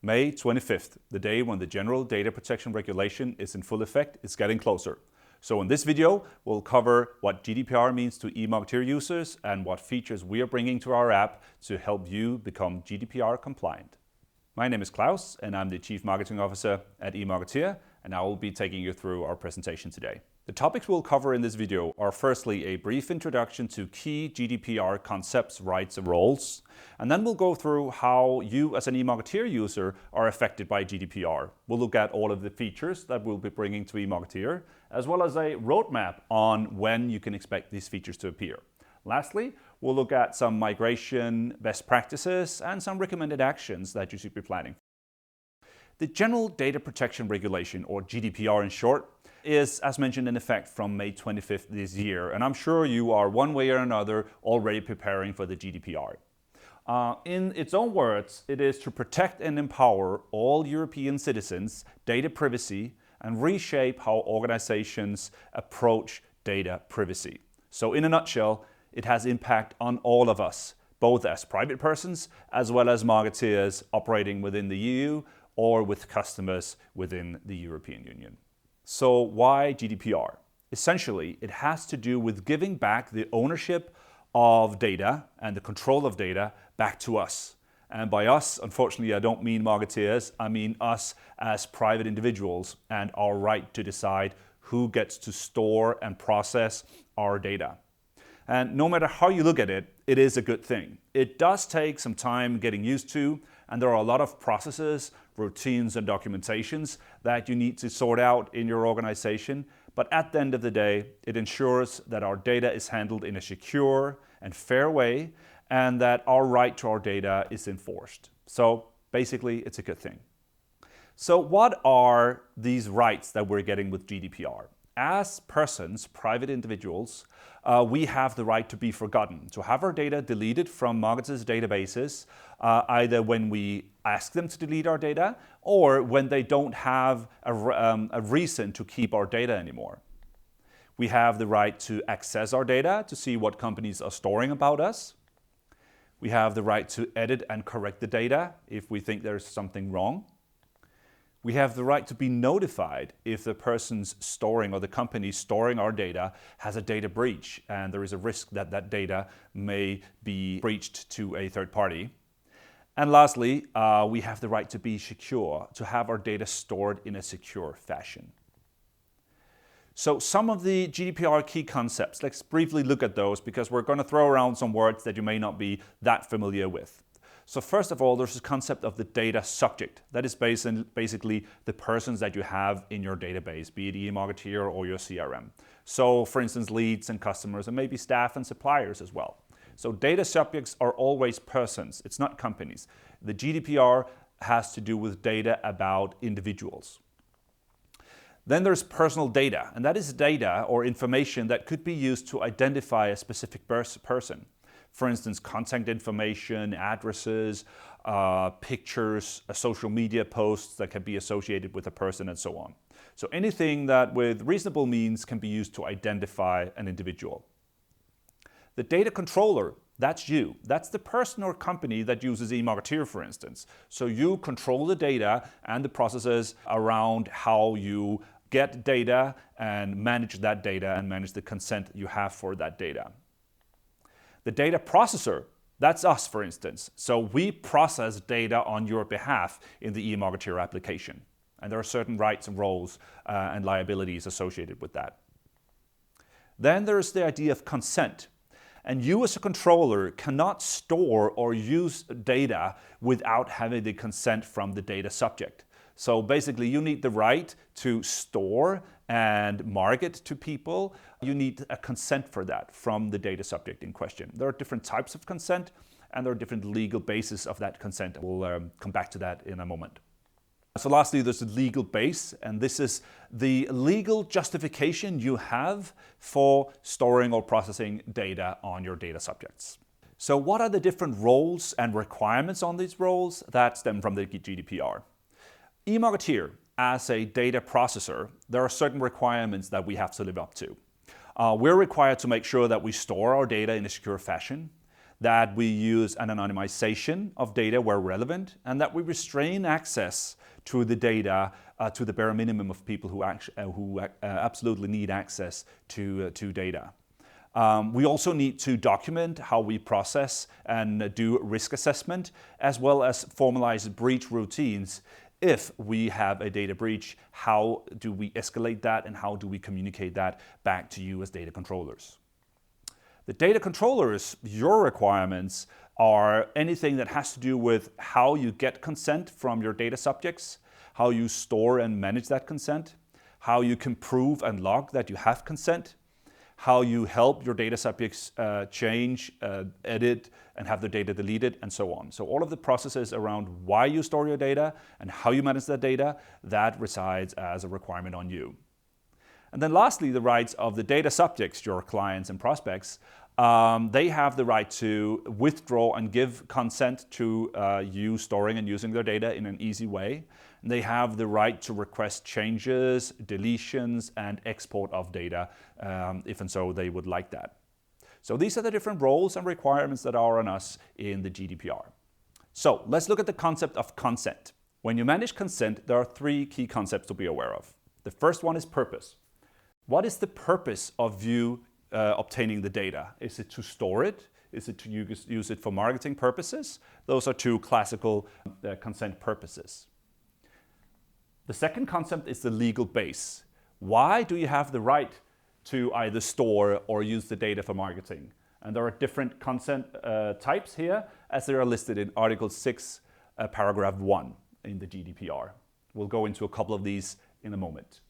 May 25th, the day when the General Data Protection Regulation is in full effect, is getting closer. So in this video, we'll cover what GDPR means to eMarketeer users and what features we are bringing to our app to help you become GDPR compliant. My name is Klaus and I'm the Chief Marketing Officer at eMarketeer, and I will be taking you through our presentation today. The topics we'll cover in this video are firstly a brief introduction to key GDPR concepts, rights and roles, and then we'll go through how you as an eMarketeer user are affected by GDPR. We'll look at all of the features that we'll be bringing to eMarketeer, as well as a roadmap on when you can expect these features to appear. Lastly, we'll look at some migration best practices and some recommended actions that you should be planning. The General Data Protection Regulation, or GDPR in short, is, as mentioned, in effect from May 25th this year, and I'm sure you are one way or another already preparing for the GDPR. In its own words, it is to protect and empower all European citizens' data privacy and reshape how organizations approach data privacy. So in a nutshell, it has impact on all of us, both as private persons as well as marketeers operating within the EU or with customers within the European Union. So why GDPR? Essentially, it has to do with giving back the ownership of data and the control of data back to us. And by us, unfortunately, I don't mean marketeers, I mean us as private individuals and our right to decide who gets to store and process our data. And no matter how you look at it, it is a good thing. It does take some time getting used to, and there are a lot of processes, routines, and documentations that you need to sort out in your organization. But at the end of the day, it ensures that our data is handled in a secure and fair way, and that our right to our data is enforced. So basically, it's a good thing. So what are these rights that we're getting with GDPR? As persons, private individuals, we have the right to be forgotten, to have our data deleted from marketers' databases, either when we ask them to delete our data or when they don't have a reason to keep our data anymore. We have the right to access our data to see what companies are storing about us. We have the right to edit and correct the data if we think there's something wrong. We have the right to be notified if the person's storing or the company storing our data has a data breach and there is a risk that that data may be breached to a third party. And lastly, we have the right to be secure, to have our data stored in a secure fashion. So some of the GDPR key concepts, let's briefly look at those because we're going to throw around some words that you may not be that familiar with. So first of all, there's this concept of the data subject. That is basically the persons that you have in your database, be it eMarketeer or your CRM. So for instance, leads and customers and maybe staff and suppliers as well. So data subjects are always persons, it's not companies. The GDPR has to do with data about individuals. Then there's personal data, and that is data or information that could be used to identify a specific person. For instance, contact information, addresses, pictures, social media posts that can be associated with a person and so on. So anything that with reasonable means can be used to identify an individual. The data controller, that's you. That's the person or company that uses eMarketeer, for instance. So you control the data and the processes around how you get data and manage that data and manage the consent you have for that data. The data processor, that's us, for instance. So we process data on your behalf in the eMarketeer application. And there are certain rights and roles and liabilities associated with that. Then there's the idea of consent. And you as a controller cannot store or use data without having the consent from the data subject. So basically you need the right to store and market to people. You need a consent for that from the data subject in question. There are different types of consent and there are different legal bases of that consent. We'll come back to that in a moment. So lastly, there's the legal base, and this is the legal justification you have for storing or processing data on your data subjects. So what are the different roles and requirements on these roles that stem from the GDPR? eMarketeer, as a data processor, there are certain requirements that we have to live up to. We're required to make sure that we store our data in a secure fashion, that we use an anonymization of data where relevant, and that we restrain access to the data to the bare minimum of people who absolutely need access to data. We also need to document how we process and do risk assessment, as well as formalize breach routines. If we have a data breach, how do we escalate that and how do we communicate that back to you as data controllers? The data controllers, your requirements are anything that has to do with how you get consent from your data subjects, how you store and manage that consent, how you can prove and log that you have consent, how you help your data subjects change, edit, and have their data deleted, and so on. So all of the processes around why you store your data and how you manage that data, that resides as a requirement on you. And then lastly, the rights of the data subjects, your clients and prospects. They have the right to withdraw and give consent to you storing and using their data in an easy way. And they have the right to request changes, deletions, and export of data if and so they would like that. So these are the different roles and requirements that are on us in the GDPR. So let's look at the concept of consent. When you manage consent, there are three key concepts to be aware of. The first one is purpose. What is the purpose of you obtaining the data? Is it to store it? Is it to use it for marketing purposes? Those are two classical consent purposes. The second concept is the legal base. Why do you have the right to either store or use the data for marketing? And there are different consent types here, as they are listed in Article 6, Paragraph 1 in the GDPR. We'll go into a couple of these in a moment.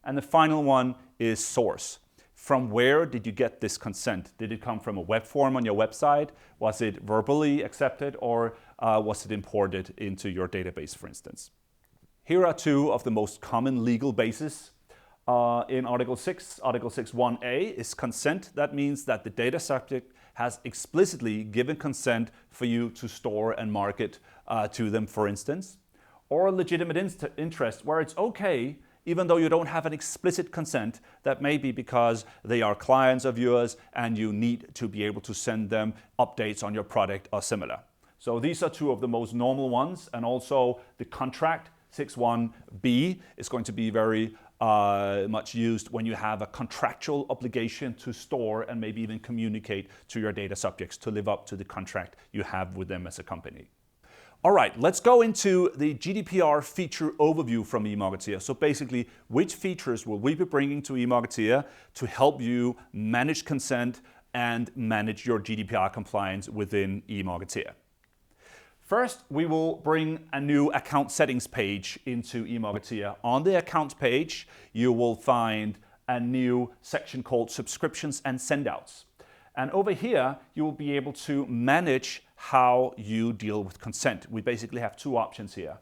And the final one is source. From where did you get this consent? Did it come from a web form on your website? Was it verbally accepted, or was it imported into your database, for instance? Here are two of the most common legal bases in Article 6. Article 6.1a is consent. That means that the data subject has explicitly given consent for you to store and market to them, for instance. Or legitimate interest, where it's okay, even though you don't have an explicit consent, that may be because they are clients of yours and you need to be able to send them updates on your product or similar. So these are two of the most normal ones, and also the contract 6.1b is going to be very much used when you have a contractual obligation to store and maybe even communicate to your data subjects to live up to the contract you have with them as a company. All right, let's go into the GDPR feature overview from eMarketeer. So basically, which features will we be bringing to eMarketeer to help you manage consent and manage your GDPR compliance within eMarketeer? First, we will bring a new account settings page into eMarketeer. On the account page, you will find a new section called subscriptions and sendouts. And over here, you will be able to manage how you deal with consent. We basically have two options here.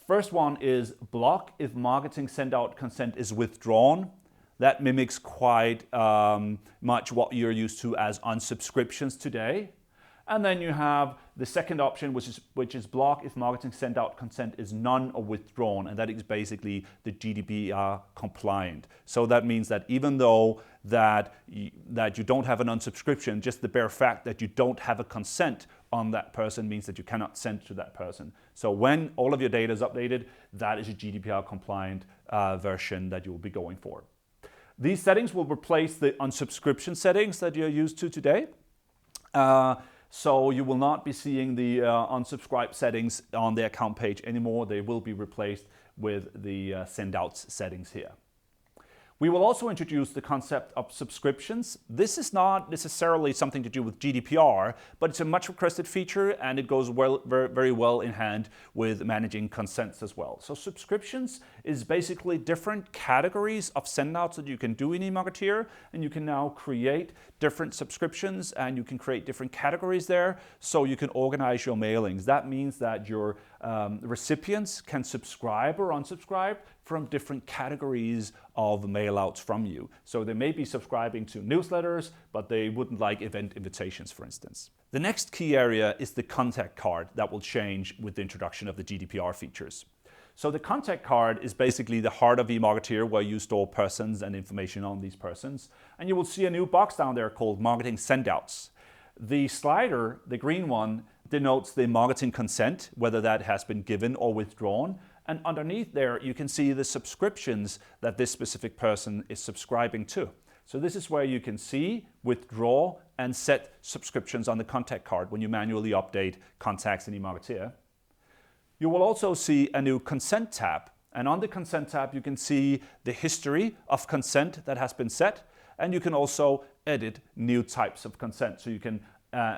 First one is block if marketing sendout consent is withdrawn. That mimics quite much what you're used to as unsubscriptions today. And then you have the second option, which is block if marketing sendout consent is none or withdrawn, and that is basically the GDPR compliant. So that means that even though that you don't have an unsubscription, just the bare fact that you don't have a consent on that person means that you cannot send to that person. So when all of your data is updated, that is a GDPR compliant version that you will be going for. These settings will replace the unsubscription settings that you're used to today. So you will not be seeing the unsubscribe settings on the account page anymore. They will be replaced with the sendouts settings here. We will also introduce the concept of subscriptions. This is not necessarily something to do with GDPR, but it's a much requested feature and it goes very well in hand with managing consents as well. So subscriptions is basically different categories of sendouts that you can do in eMarketeer, and you can now create different subscriptions and you can create different categories there so you can organize your mailings. That means that your recipients can subscribe or unsubscribe from different categories of mailouts from you. So they may be subscribing to newsletters, but they wouldn't like event invitations, for instance. The next key area is the contact card that will change with the introduction of the GDPR features. So the contact card is basically the heart of eMarketeer, where you store persons and information on these persons. And you will see a new box down there called Marketing Sendouts. The slider, the green one, denotes the marketing consent, whether that has been given or withdrawn. And underneath there, you can see the subscriptions that this specific person is subscribing to. So this is where you can see, withdraw, and set subscriptions on the contact card when you manually update contacts in eMarketeer. You will also see a new consent tab. And on the consent tab, you can see the history of consent that has been set. And you can also edit new types of consent. So you can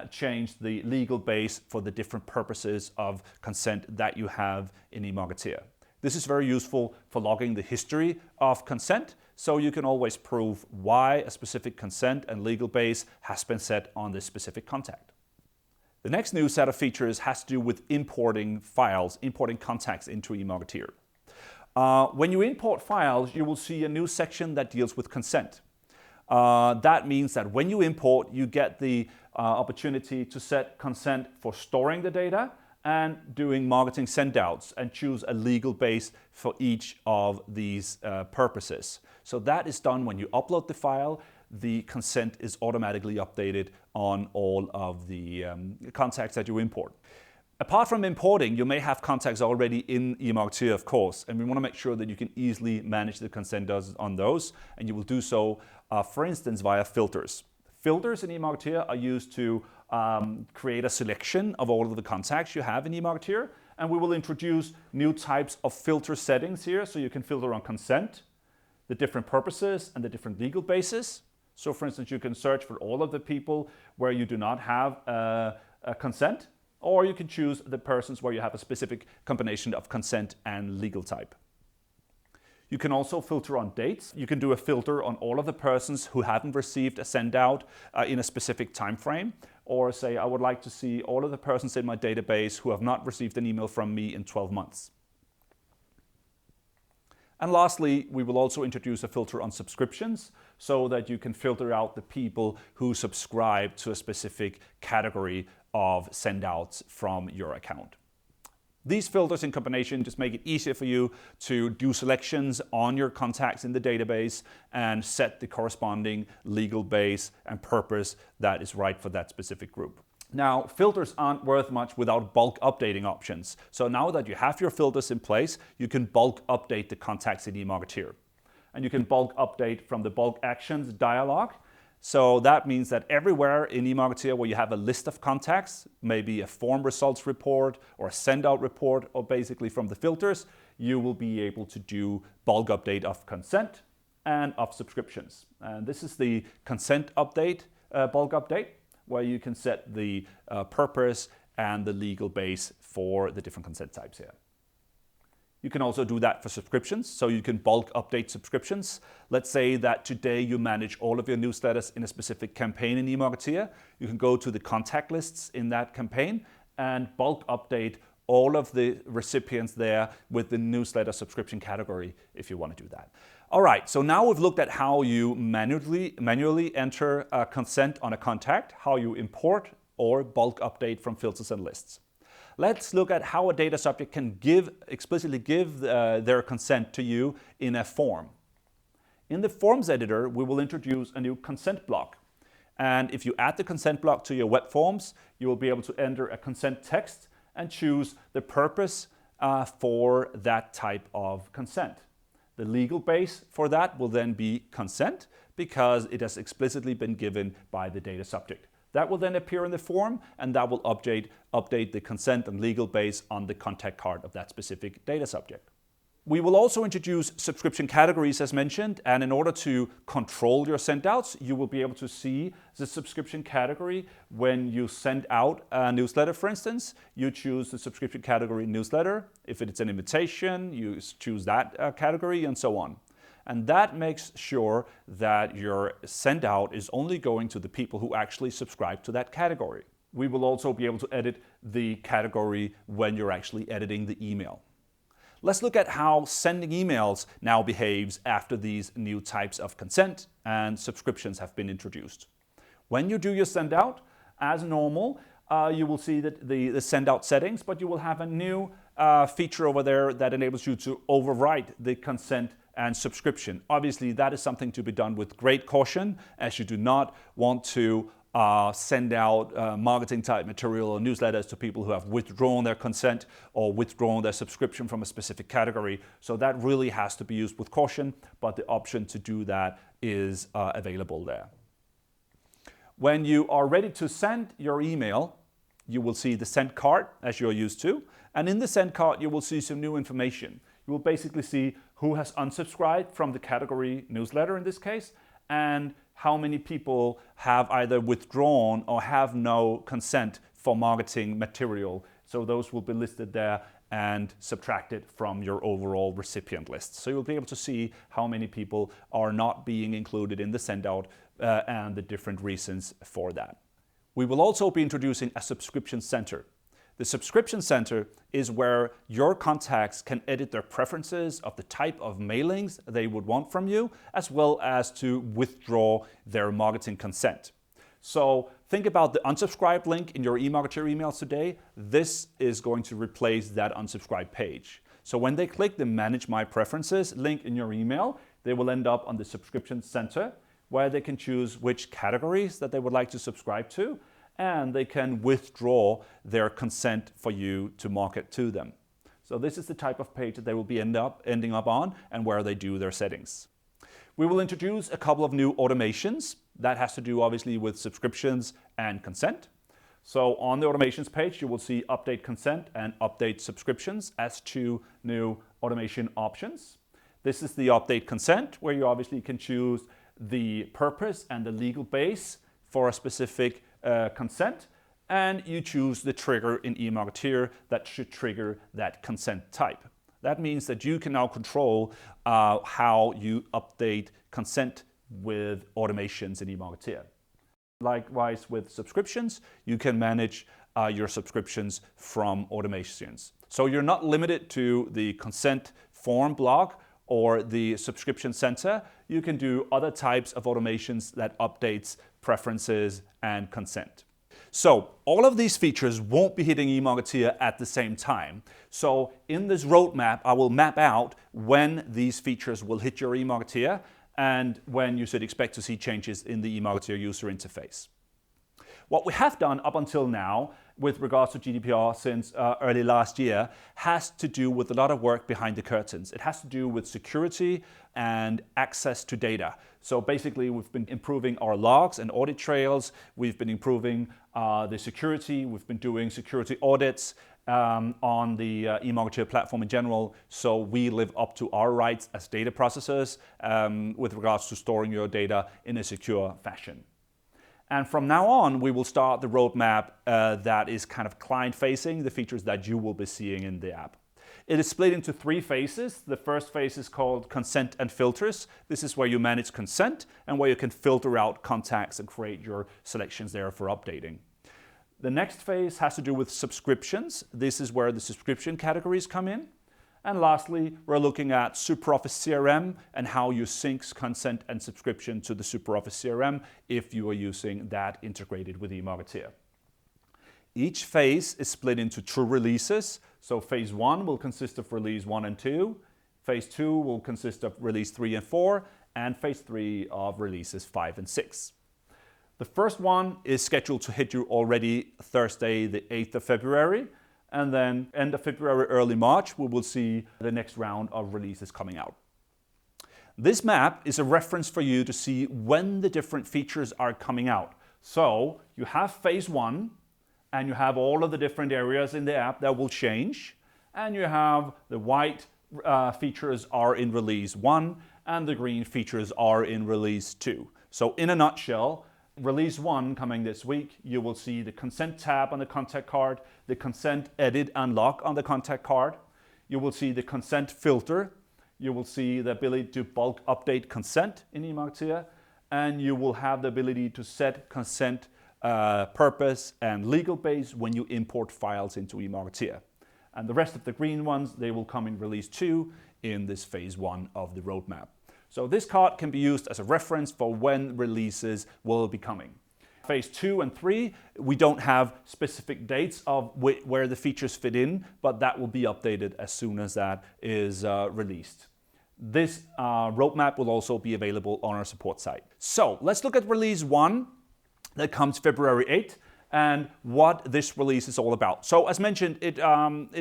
change the legal base for the different purposes of consent that you have in eMarketeer. This is very useful for logging the history of consent, so you can always prove why a specific consent and legal base has been set on this specific contact. The next new set of features has to do with importing files, importing contacts into eMarketeer. When you import files, you will see a new section that deals with consent. That means that when you import, you get the opportunity to set consent for storing the data and doing marketing sendouts and choose a legal base for each of these purposes. So that is done when you upload the file. The consent is automatically updated on all of the contacts that you import. Apart from importing, you may have contacts already in eMarketeer, of course, and we want to make sure that you can easily manage the consent on those, and you will do so, for instance, via filters. Filters in eMarketeer are used to create a selection of all of the contacts you have in eMarketeer, and we will introduce new types of filter settings here, so you can filter on consent, the different purposes, and the different legal bases. So, for instance, you can search for all of the people where you do not have a consent, or you can choose the persons where you have a specific combination of consent and legal type. You can also filter on dates. You can do a filter on all of the persons who haven't received a sendout in a specific time frame, or say I would like to see all of the persons in my database who have not received an email from me in 12 months. And lastly, we will also introduce a filter on subscriptions so that you can filter out the people who subscribe to a specific category of sendouts from your account. These filters in combination just make it easier for you to do selections on your contacts in the database and set the corresponding legal base and purpose that is right for that specific group. Now, filters aren't worth much without bulk updating options. So now that you have your filters in place, you can bulk update the contacts in eMarketeer. And you can bulk update from the bulk actions dialog. So that means that everywhere in eMarketeer where you have a list of contacts, maybe a form results report or a sendout report, or basically from the filters, you will be able to do bulk update of consent and of subscriptions. And this is the consent update, bulk update, where you can set the purpose and the legal base for the different consent types here. You can also do that for subscriptions, so you can bulk update subscriptions. Let's say that today you manage all of your newsletters in a specific campaign in eMarketeer. You can go to the contact lists in that campaign and bulk update all of the recipients there with the newsletter subscription category if you want to do that. All right, so now we've looked at how you manually enter consent on a contact, how you import or bulk update from filters and lists. Let's look at how a data subject can explicitly give their consent to you in a form. In the forms editor, we will introduce a new consent block. And if you add the consent block to your web forms, you will be able to enter a consent text and choose the purpose for that type of consent. The legal base for that will then be consent because it has explicitly been given by the data subject. That will then appear in the form, and that will update the consent and legal base on the contact card of that specific data subject. We will also introduce subscription categories as mentioned, and in order to control your sendouts, you will be able to see the subscription category when you send out a newsletter, for instance. You choose the subscription category newsletter. If it's an invitation, you choose that category and so on. And that makes sure that your sendout is only going to the people who actually subscribe to that category. We will also be able to edit the category when you're actually editing the email. Let's look at how sending emails now behaves after these new types of consent and subscriptions have been introduced. When you do your sendout, as normal, you will see that the sendout settings, but you will have a new feature over there that enables you to overwrite the consent and subscription. Obviously, that is something to be done with great caution, as you do not want to send out marketing type material or newsletters to people who have withdrawn their consent or withdrawn their subscription from a specific category. So that really has to be used with caution, but the option to do that is available there. When you are ready to send your email, you will see the send card as you're used to. And in the send card, you will see some new information. You will basically see who has unsubscribed from the category newsletter in this case, and how many people have either withdrawn or have no consent for marketing material. So those will be listed there and subtracted from your overall recipient list. So you'll be able to see how many people are not being included in the send out and the different reasons for that. We will also be introducing a subscription center. The subscription center is where your contacts can edit their preferences of the type of mailings they would want from you, as well as to withdraw their marketing consent. So think about the unsubscribe link in your eMarketeer emails today. This is going to replace that unsubscribe page. So when they click the Manage My Preferences link in your email, they will end up on the subscription center, where they can choose which categories that they would like to subscribe to, and they can withdraw their consent for you to market to them. So this is the type of page that they will be ending up on and where they do their settings. We will introduce a couple of new automations that has to do obviously with subscriptions and consent. So on the automations page, you will see update consent and update subscriptions as two new automation options. This is the update consent, where you obviously can choose the purpose and the legal base for a specific consent, and you choose the trigger in eMarketeer that should trigger that consent type. That means that you can now control how you update consent with automations in eMarketeer. Likewise with subscriptions, you can manage your subscriptions from automations. So you're not limited to the consent form block or the subscription center. You can do other types of automations that updates preferences and consent. So all of these features won't be hitting eMarketeer at the same time. So in this roadmap, I will map out when these features will hit your eMarketeer and when you should expect to see changes in the eMarketeer user interface. What we have done up until now with regards to GDPR since early last year has to do with a lot of work behind the curtains. It has to do with security and access to data. So basically we've been improving our logs and audit trails. We've been improving the security. We've been doing security audits on the eMarketeer platform in general. So we live up to our rights as data processors with regards to storing your data in a secure fashion. And from now on, we will start the roadmap that is kind of client-facing, the features that you will be seeing in the app. It is split into three phases. The first phase is called consent and filters. This is where you manage consent and where you can filter out contacts and create your selections there for updating. The next phase has to do with subscriptions. This is where the subscription categories come in. And lastly, we're looking at SuperOffice CRM and how you sync consent and subscription to the SuperOffice CRM if you are using that integrated with eMarketeer. Each phase is split into 2 releases. So phase 1 will consist of release 1 and 2. Phase 2 will consist of release 3 and 4. And phase 3 of releases 5 and 6. The first one is scheduled to hit you already Thursday, the 8th of February. And then end of February, early March, we will see the next round of releases coming out. This map is a reference for you to see when the different features are coming out. So you have phase 1, and you have all of the different areas in the app that will change. And you have the white features are in release 1, and the green features are in release 2. So in a nutshell, release 1 coming this week, you will see the consent tab on the contact card, the consent edit and lock on the contact card. You will see the consent filter. You will see the ability to bulk update consent in eMarketeer, and you will have the ability to set consent purpose and legal base when you import files into eMarketeer. And the rest of the green ones, they will come in release 2 in this phase 1 of the roadmap. So this card can be used as a reference for when releases will be coming. Phase 2 and 3, we don't have specific dates of where the features fit in, but that will be updated as soon as that is released. This roadmap will also be available on our support site. So let's look at release 1. that comes February 8th, and what this release is all about. So as mentioned, it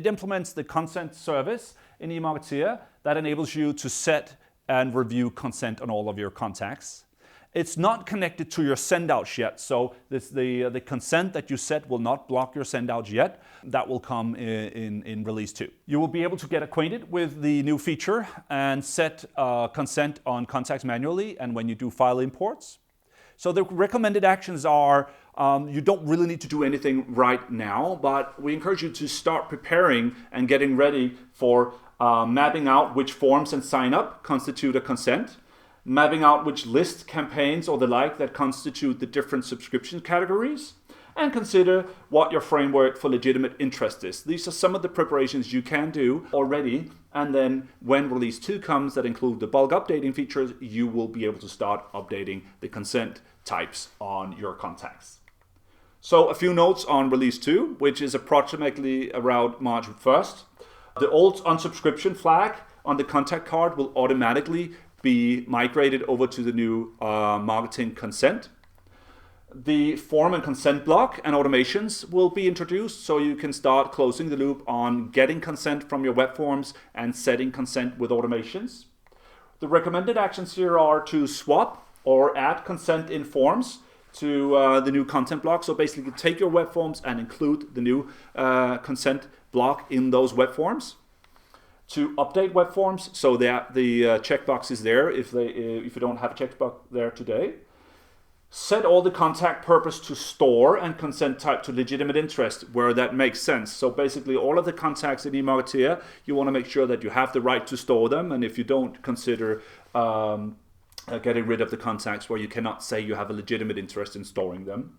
implements the consent service in eMarketeer that enables you to set and review consent on all of your contacts. It's not connected to your sendouts yet, so the consent that you set will not block your sendouts yet. That will come in release 2. You will be able to get acquainted with the new feature and set consent on contacts manually and when you do file imports. So the recommended actions are, you don't really need to do anything right now, but we encourage you to start preparing and getting ready for mapping out which forms and sign up constitute a consent, mapping out which list, campaigns, or the like that constitute the different subscription categories, and consider what your framework for legitimate interest is. These are some of the preparations you can do already, and then when release 2 comes that include the bulk updating features, you will be able to start updating the consent types on your contacts. So a few notes on release 2, which is approximately around March 1st. The old unsubscription flag on the contact card will automatically be migrated over to the new marketing consent. The form and consent block and automations will be introduced, so you can start closing the loop on getting consent from your web forms and setting consent with automations. The recommended actions here are to swap or add consent in forms to the new content block. So basically take your web forms and include the new consent block in those web forms. To update web forms so that the checkbox is there if you don't have a checkbox there today. Set all the contact purpose to store and consent type to legitimate interest where that makes sense. So basically all of the contacts in eMarketeer, you want to make sure that you have the right to store them, and if you don't, consider getting rid of the contacts where you cannot say you have a legitimate interest in storing them.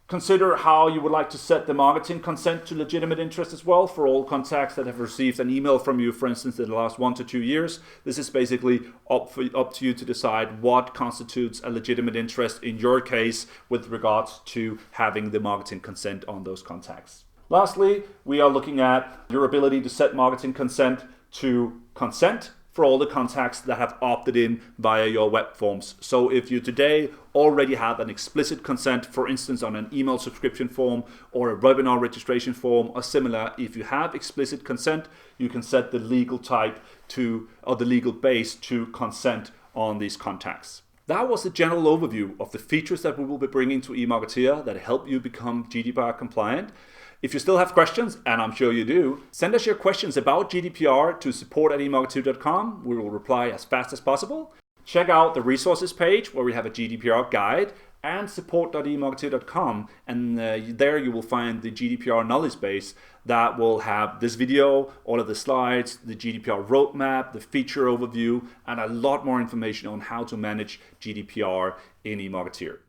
Consider how you would like to set the marketing consent to legitimate interest as well for all contacts that have received an email from you, for instance, in the last 1 to 2 years. This is basically up to you to decide what constitutes a legitimate interest in your case with regards to having the marketing consent on those contacts. Lastly, we are looking at your ability to set marketing consent to consent for all the contacts that have opted in via your web forms. So if you today already have an explicit consent, for instance on an email subscription form or a webinar registration form or similar, if you have explicit consent, you can set the legal type to, or the legal base to consent on these contacts. That was a general overview of the features that we will be bringing to eMarketeer that help you become GDPR compliant. If you still have questions, and I'm sure you do, send us your questions about GDPR to support@eMarketeer.com. We will reply as fast as possible. Check out the resources page where we have a GDPR guide and support.eMarketeer.com, and there you will find the GDPR knowledge base that will have this video, all of the slides, the GDPR roadmap, the feature overview, and a lot more information on how to manage GDPR in eMarketeer.